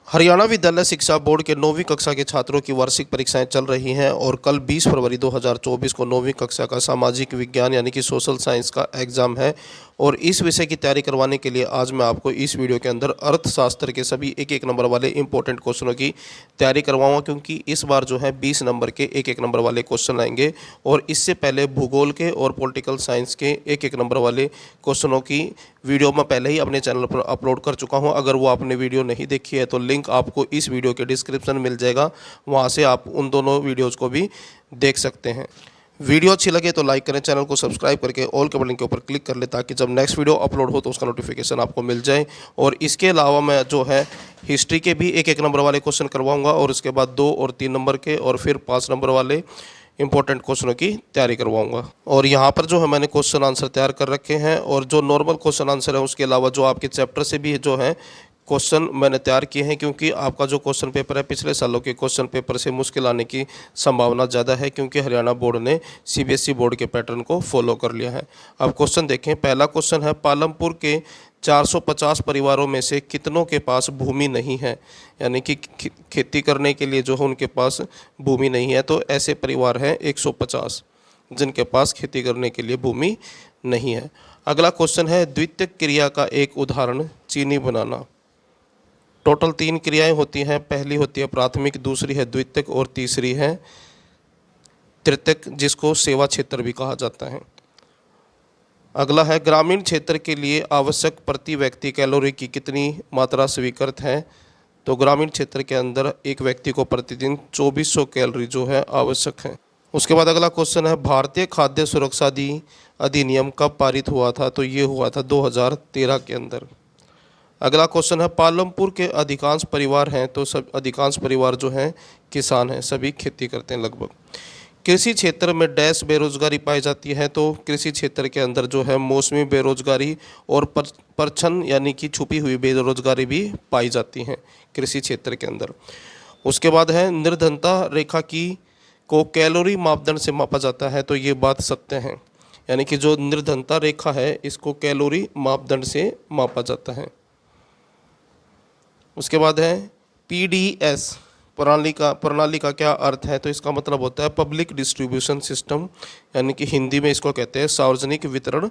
हरियाणा विद्यालय शिक्षा बोर्ड के 9वीं कक्षा के छात्रों की वार्षिक परीक्षाएं चल रही हैं और कल 20 फरवरी 2024 को 9वीं कक्षा का सामाजिक विज्ञान यानी कि सोशल साइंस का एग्ज़ाम है। और इस विषय की तैयारी करवाने के लिए आज मैं आपको इस वीडियो के अंदर अर्थशास्त्र के सभी एक एक नंबर वाले इंपॉर्टेंट क्वेश्चनों की तैयारी करवाऊंगा, क्योंकि इस बार जो है 20 नंबर के एक एक नंबर वाले क्वेश्चन आएंगे और इससे पहले भूगोल के और पॉलिटिकल साइंस के एक एक नंबर वाले क्वेश्चनों की वीडियो मैं पहले ही अपने चैनल पर अपलोड कर चुका हूं। अगर वो आपने वीडियो नहीं देखी है तो लिंक आपको इस वीडियो के डिस्क्रिप्शन में मिल जाएगा, वहां से आप उन दोनों वीडियोज़ को भी देख सकते हैं। वीडियो अच्छी लगे तो लाइक करें, चैनल को सब्सक्राइब करके ऑल के बटन के ऊपर क्लिक कर ले ताकि जब नेक्स्ट वीडियो अपलोड हो तो उसका नोटिफिकेशन आपको मिल जाए। और इसके अलावा मैं जो है हिस्ट्री के भी एक एक नंबर वाले क्वेश्चन करवाऊंगा और उसके बाद 2 और 3 नंबर के और फिर 5 नंबर वाले इंपॉर्टेंट क्वेश्चनों की तैयारी करवाऊंगा। और यहाँ पर जो है मैंने क्वेश्चन आंसर तैयार कर रखे हैं और जो नॉर्मल क्वेश्चन आंसर है उसके अलावा जो आपके चैप्टर से भी जो है क्वेश्चन मैंने तैयार किए हैं, क्योंकि आपका जो क्वेश्चन पेपर है पिछले सालों के क्वेश्चन पेपर से मुश्किल आने की संभावना ज़्यादा है, क्योंकि हरियाणा बोर्ड ने सीबीएसई बोर्ड के पैटर्न को फॉलो कर लिया है। अब क्वेश्चन देखें। पहला क्वेश्चन है, पालमपुर के 450 परिवारों में से कितनों के पास भूमि नहीं है, यानी कि खेती करने के लिए जो है उनके पास भूमि नहीं है। तो ऐसे परिवार हैं 150 जिनके पास खेती करने के लिए भूमि नहीं है। अगला क्वेश्चन है, द्वितीयक क्रिया का एक उदाहरण चीनी बनाना। टोटल 3 क्रियाएं होती हैं। पहली होती है प्राथमिक, दूसरी है द्वितीयक और तीसरी है तृतीयक, जिसको सेवा क्षेत्र भी कहा जाता है। अगला है, ग्रामीण क्षेत्र के लिए आवश्यक प्रति व्यक्ति कैलोरी की कितनी मात्रा स्वीकृत है। तो ग्रामीण क्षेत्र के अंदर एक व्यक्ति को प्रतिदिन 2400 कैलोरी जो है आवश्यक है। उसके बाद अगला क्वेश्चन है, भारतीय खाद्य सुरक्षा अधिनियम कब पारित हुआ था। तो ये हुआ था 2013 के अंदर। अगला क्वेश्चन है, पालमपुर के अधिकांश परिवार हैं। तो सब अधिकांश परिवार जो हैं किसान हैं, सभी खेती करते हैं लगभग। कृषि क्षेत्र में डैश बेरोजगारी पाई जाती है। तो कृषि क्षेत्र के अंदर जो है मौसमी बेरोजगारी और परछन यानी कि छुपी हुई बेरोजगारी भी पाई जाती हैं कृषि क्षेत्र के अंदर। उसके बाद है, निर्धनता रेखा को कैलोरी मापदंड से मापा जाता है। तो ये बात सत्य है, यानी कि जो निर्धनता रेखा है इसको कैलोरी मापदंड से मापा जाता है। उसके बाद है, पीडीएस प्रणाली का क्या अर्थ है। तो इसका मतलब होता है पब्लिक डिस्ट्रीब्यूशन सिस्टम, यानी कि हिंदी में इसको कहते हैं सार्वजनिक वितरण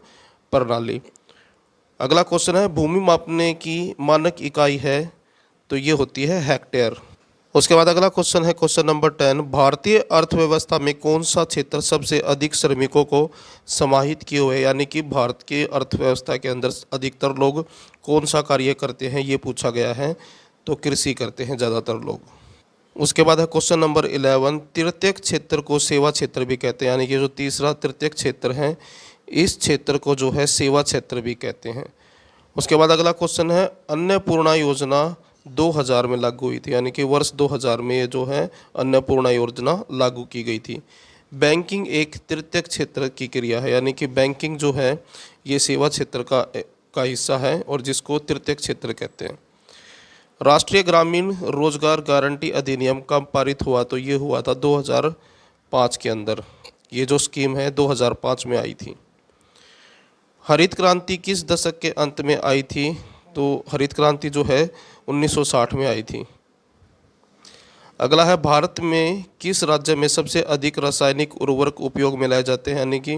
प्रणाली। अगला क्वेश्चन है, भूमि मापने की मानक इकाई है। तो ये होती है हेक्टेयर। उसके बाद अगला क्वेश्चन है क्वेश्चन नंबर 10, भारतीय अर्थव्यवस्था में कौन सा क्षेत्र सबसे अधिक श्रमिकों को समाहित किए हुए, यानी कि भारत के अर्थव्यवस्था के अंदर अधिकतर लोग कौन सा कार्य करते हैं, ये पूछा गया है। तो कृषि करते हैं ज़्यादातर लोग। उसके बाद है क्वेश्चन नंबर 11, तृतीयक क्षेत्र को सेवा क्षेत्र भी कहते हैं, यानी कि जो तीसरा तृतीयक क्षेत्र है इस क्षेत्र को जो है सेवा क्षेत्र भी कहते हैं। उसके बाद अगला क्वेश्चन है, अन्नपूर्णा योजना 2000 में लागू हुई थी, यानी कि वर्ष 2000 में ये जो है अन्नपूर्णा योजना लागू की गई थी। बैंकिंग एक तृतीयक क्षेत्र की क्रिया है, यानी कि बैंकिंग जो है ये सेवा क्षेत्र का हिस्सा है और जिसको तृतीयक क्षेत्र कहते हैं। राष्ट्रीय ग्रामीण रोजगार गारंटी अधिनियम कब पारित हुआ। तो ये हुआ था 2005 के अंदर। ये जो स्कीम है 2005 में आई थी। हरित क्रांति किस दशक के अंत में आई थी। तो हरित क्रांति जो है 1960 में आई थी। अगला है, भारत में किस राज्य में सबसे अधिक रासायनिक उर्वरक उपयोग में लाए जाते हैं, यानी कि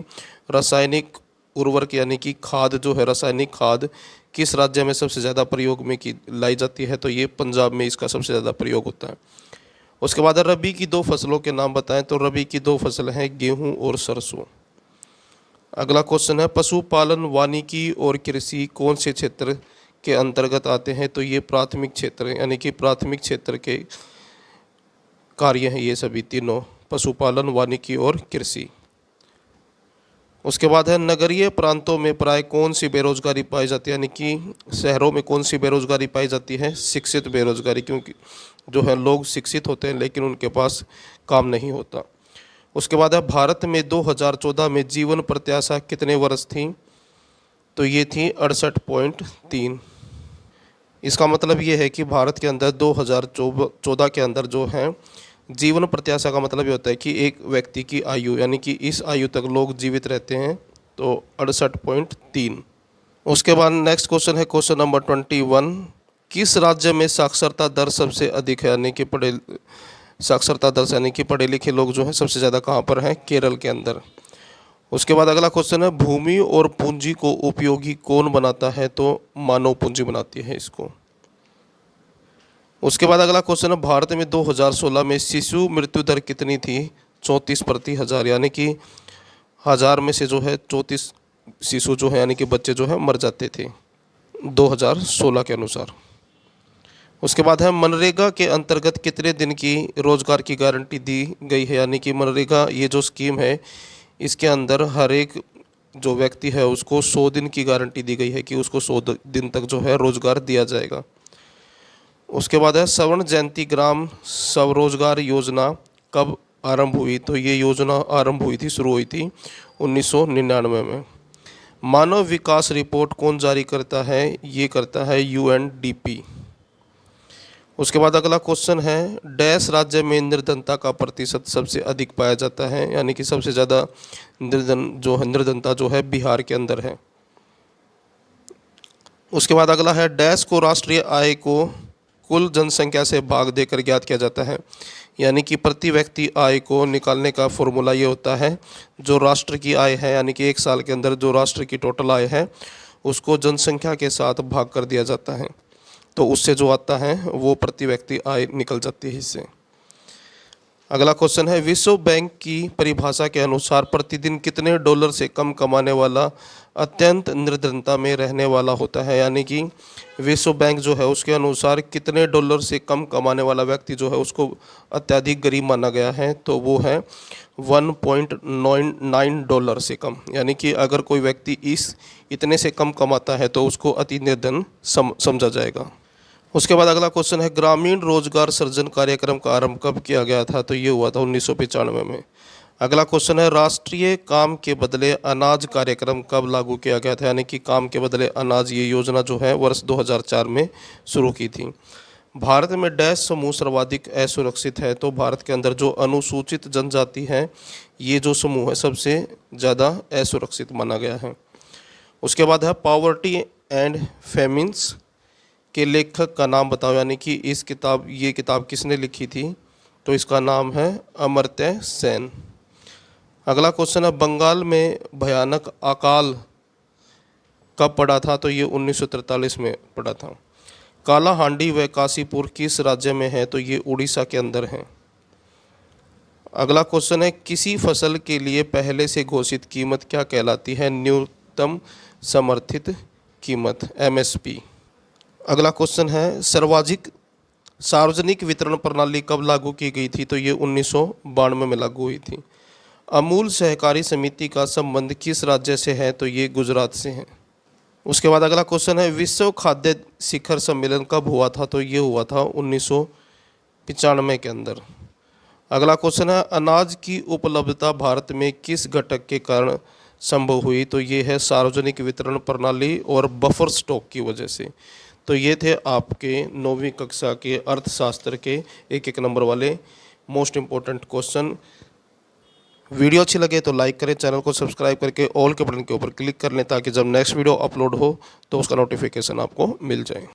रासायनिक उर्वरक यानी कि खाद जो है रासायनिक खाद किस राज्य में सबसे ज़्यादा प्रयोग में की लाई जाती है। तो ये पंजाब में इसका सबसे ज़्यादा प्रयोग होता है। उसके बाद रबी की 2 फसलों के नाम बताएं। तो रबी की 2 फसल हैं गेहूं और सरसों। अगला क्वेश्चन है, पशुपालन वानिकी और कृषि कौन से क्षेत्र के अंतर्गत आते हैं। तो ये प्राथमिक क्षेत्र है, यानी कि प्राथमिक क्षेत्र के कार्य हैं ये सभी तीनों, पशुपालन वानिकी और कृषि। उसके बाद है, नगरीय प्रांतों में प्राय कौन सी बेरोजगारी पाई जाती है, यानी कि शहरों में कौन सी बेरोजगारी पाई जाती है, शिक्षित बेरोजगारी, क्योंकि जो है लोग शिक्षित होते हैं लेकिन उनके पास काम नहीं होता। उसके बाद है, भारत में 2014 में जीवन प्रत्याशा कितने वर्ष थी। तो ये थी 68.3। इसका मतलब ये है कि भारत के अंदर 2014 के अंदर जो है जीवन प्रत्याशा का मतलब ये होता है कि एक व्यक्ति की आयु, यानी कि इस आयु तक लोग जीवित रहते हैं। तो 68.3। उसके बाद नेक्स्ट क्वेश्चन है क्वेश्चन नंबर 21, किस राज्य में साक्षरता दर सबसे अधिक है, यानी कि साक्षरता दर यानी कि पढ़े लिखे लोग जो हैं सबसे ज़्यादा कहाँ पर हैं? केरल के अंदर। उसके बाद अगला क्वेश्चन है, भूमि और पूंजी को उपयोगी कौन बनाता है? तो मानव पूंजी बनाती है इसको। उसके बाद अगला क्वेश्चन है, भारत में 2016 में शिशु मृत्यु दर कितनी थी? 34 प्रति हज़ार, यानी कि 1000 में से जो है 34 शिशु जो है यानी कि बच्चे जो है मर जाते थे 2016 के अनुसार। उसके बाद है, मनरेगा के अंतर्गत कितने दिन की रोजगार की गारंटी दी गई है? यानी कि मनरेगा ये जो स्कीम है इसके अंदर हर एक जो व्यक्ति है उसको 100 दिन की गारंटी दी गई है कि उसको 100 दिन तक जो है रोजगार दिया जाएगा। उसके बाद है, स्वर्ण जयंती ग्राम स्वरोजगार योजना कब आरंभ हुई? तो ये योजना आरंभ हुई थी, शुरू हुई थी 1999 में। मानव विकास रिपोर्ट कौन जारी करता है? ये करता है UNDP। उसके बाद अगला क्वेश्चन है, डैश राज्य में निर्धनता का प्रतिशत सबसे अधिक पाया जाता है? यानी कि सबसे ज़्यादा निर्धनता जो है बिहार के अंदर है। उसके बाद अगला है, डैश को राष्ट्रीय आय को कुल जनसंख्या से भाग देकर ज्ञात किया जाता है? यानी कि प्रति व्यक्ति आय को निकालने का फॉर्मूला ये होता है, जो राष्ट्र की आय है यानी कि एक साल के अंदर जो राष्ट्र की टोटल आय है उसको जनसंख्या के साथ भाग कर दिया जाता है, तो उससे जो आता है वो प्रति व्यक्ति आय निकल जाती है इससे। अगला क्वेश्चन है, विश्व बैंक की परिभाषा के अनुसार प्रतिदिन कितने डॉलर से कम कमाने वाला अत्यंत निर्धनता में रहने वाला होता है? यानी कि विश्व बैंक जो है उसके अनुसार कितने डॉलर से कम कमाने वाला व्यक्ति जो है उसको अत्यधिक गरीब माना गया है? तो वो है 1.99 डॉलर से कम। यानी कि अगर कोई व्यक्ति इतने से कम कमाता है तो उसको अति निर्धन समझा जाएगा। उसके बाद अगला क्वेश्चन है, ग्रामीण रोजगार सृजन कार्यक्रम का आरंभ कब किया गया था? तो ये हुआ था 1995 में। अगला क्वेश्चन है, राष्ट्रीय काम के बदले अनाज कार्यक्रम कब लागू किया गया था? यानी कि काम के बदले अनाज ये योजना जो है वर्ष 2004 में शुरू की थी। भारत में डैश समूह सर्वाधिक असुरक्षित है? तो भारत के अंदर जो अनुसूचित जनजाति है ये जो समूह है सबसे ज़्यादा असुरक्षित माना गया है। उसके बाद है, पॉवर्टी एंड फेमिन्स के लेखक का नाम बताओ? यानी कि ये किताब किसने लिखी थी? तो इसका नाम है अमर्त्य सेन। अगला क्वेश्चन है, बंगाल में भयानक अकाल कब पड़ा था? तो ये 1943 में पड़ा था। कालाहांडी व काशीपुर किस राज्य में है? तो ये उड़ीसा के अंदर है। अगला क्वेश्चन है, किसी फसल के लिए पहले से घोषित कीमत क्या कहलाती है? न्यूनतम समर्थित कीमत MSP। अगला क्वेश्चन है, सार्वजनिक वितरण प्रणाली कब लागू की गई थी? तो ये 1992 में लागू हुई थी। अमूल सहकारी समिति का संबंध किस राज्य से है? तो ये गुजरात से है। उसके बाद अगला क्वेश्चन है, विश्व खाद्य शिखर सम्मेलन कब हुआ था? तो ये हुआ था 1995 के अंदर। अगला क्वेश्चन है, अनाज की उपलब्धता भारत में किस घटक के कारण संभव हुई? तो ये है सार्वजनिक वितरण प्रणाली और बफर स्टॉक की वजह से। तो ये थे आपके 9वीं कक्षा के अर्थशास्त्र के एक नंबर वाले मोस्ट इम्पोर्टेंट क्वेश्चन। वीडियो अच्छी लगे तो लाइक करें, चैनल को सब्सक्राइब करके ऑल के बटन के ऊपर क्लिक कर लें ताकि जब नेक्स्ट वीडियो अपलोड हो तो उसका नोटिफिकेशन आपको मिल जाए।